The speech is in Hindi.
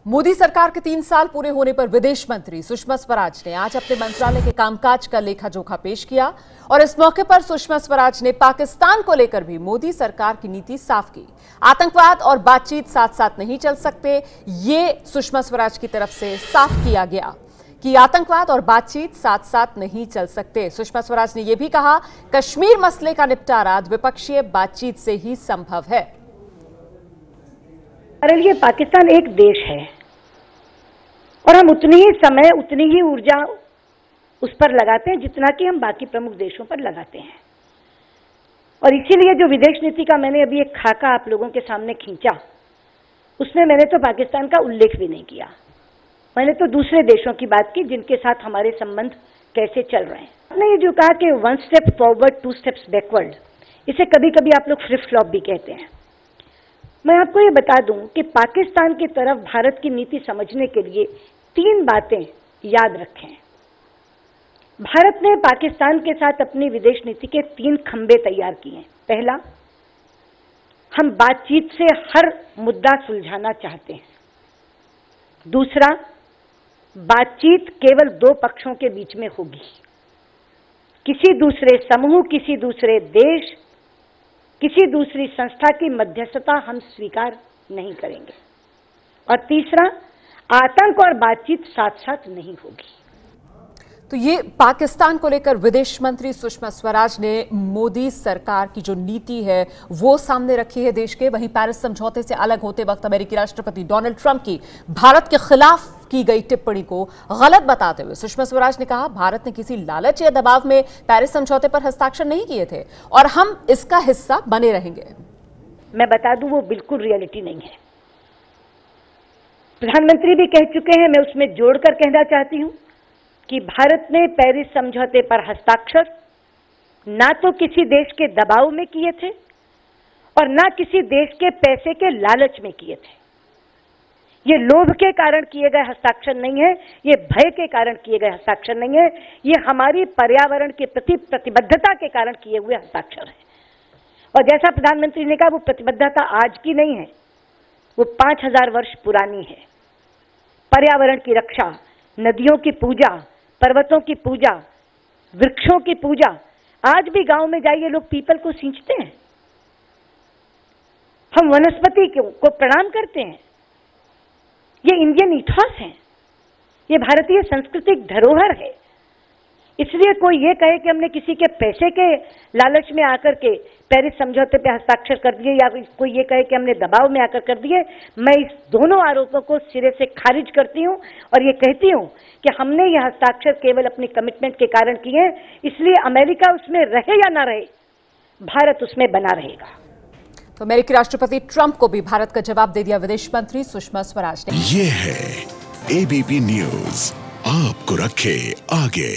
मोदी सरकार के 3 साल पूरे होने पर विदेश मंत्री सुषमा स्वराज ने आज अपने मंत्रालय के कामकाज का लेखा जोखा पेश किया और इस मौके पर सुषमा स्वराज ने पाकिस्तान को लेकर भी मोदी सरकार की नीति साफ की। आतंकवाद और बातचीत साथ साथ नहीं चल सकते, ये सुषमा स्वराज की तरफ से साफ किया गया कि आतंकवाद और बातचीत साथ साथ नहीं चल सकते। सुषमा स्वराज ने यह भी कहा, कश्मीर मसले का निपटारा द्विपक्षीय बातचीत से ही संभव है। हमारे लिए पाकिस्तान एक देश है और हम उतनी ही समय, उतनी ही ऊर्जा उस पर लगाते हैं जितना कि हम बाकी प्रमुख देशों पर लगाते हैं। और इसीलिए जो विदेश नीति का मैंने अभी एक खाका आप लोगों के सामने खींचा, उसमें मैंने तो पाकिस्तान का उल्लेख भी नहीं किया। मैंने तो दूसरे देशों की बात की जिनके साथ हमारे संबंध कैसे चल रहे हैं। आपने ये जो कहा कि 1 स्टेप फॉरवर्ड 2 स्टेप्स बैकवर्ड, इसे कभी कभी आप लोग फ्लिप फ्लॉप भी कहते हैं। मैं आपको ये बता दूं कि पाकिस्तान की तरफ भारत की नीति समझने के लिए 3 बातें याद रखें। भारत ने पाकिस्तान के साथ अपनी विदेश नीति के 3 खंबे तैयार किए हैं। पहला, हम बातचीत से हर मुद्दा सुलझाना चाहते हैं। दूसरा, बातचीत केवल 2 पक्षों के बीच में होगी, किसी दूसरे समूह, किसी दूसरे देश, किसी दूसरी संस्था की मध्यस्थता हम स्वीकार नहीं करेंगे। और तीसरा, आतंक और बातचीत साथ साथ नहीं होगी। तो ये पाकिस्तान को लेकर विदेश मंत्री सुषमा स्वराज ने मोदी सरकार की जो नीति है वो सामने रखी है देश के। वहीं पेरिस समझौते से अलग होते वक्त अमेरिकी राष्ट्रपति डोनाल्ड ट्रंप की भारत के खिलाफ की गई टिप्पणी को गलत बताते हुए सुषमा स्वराज ने कहा, भारत ने किसी लालच या दबाव में पेरिस समझौते पर हस्ताक्षर नहीं किए थे और हम इसका हिस्सा बने रहेंगे। मैं बता दूं, वो बिल्कुल रियलिटी नहीं है। प्रधानमंत्री भी कह चुके हैं, मैं उसमें जोड़कर कहना चाहती हूं कि भारत ने पेरिस समझौते पर हस्ताक्षर ना तो किसी देश के दबाव में किए थे और ना किसी देश के पैसे के लालच में किए थे। ये लोभ के कारण किए गए हस्ताक्षर नहीं है, ये भय के कारण किए गए हस्ताक्षर नहीं है, ये हमारी पर्यावरण के प्रति प्रतिबद्धता के कारण किए हुए हस्ताक्षर है। और जैसा प्रधानमंत्री ने कहा, वो प्रतिबद्धता आज की नहीं है, वो 5000 वर्ष पुरानी है। पर्यावरण की रक्षा, नदियों की पूजा, पर्वतों की पूजा, वृक्षों की पूजा। आज भी गांव में जाइए, लोग पीपल को सींचते हैं, हम वनस्पति को प्रणाम करते हैं। ये इंडियन इथॉस है, ये भारतीय सांस्कृतिक धरोहर है। इसलिए कोई ये कहे कि हमने किसी के पैसे के लालच में आकर के पेरिस समझौते पे हस्ताक्षर कर दिए या कोई ये कहे कि हमने दबाव में आकर कर दिए, मैं इस दोनों आरोपों को सिरे से खारिज करती हूं और ये कहती हूं कि हमने ये हस्ताक्षर केवल अपनी कमिटमेंट के कारण किए, इसलिए अमेरिका उसमें रहे या ना रहे, भारत उसमें बना रहेगा। तो अमेरिकी राष्ट्रपति ट्रंप को भी भारत का जवाब दे दिया विदेश मंत्री सुषमा स्वराज ने। ये है एबीपी न्यूज, आपको रखे आगे।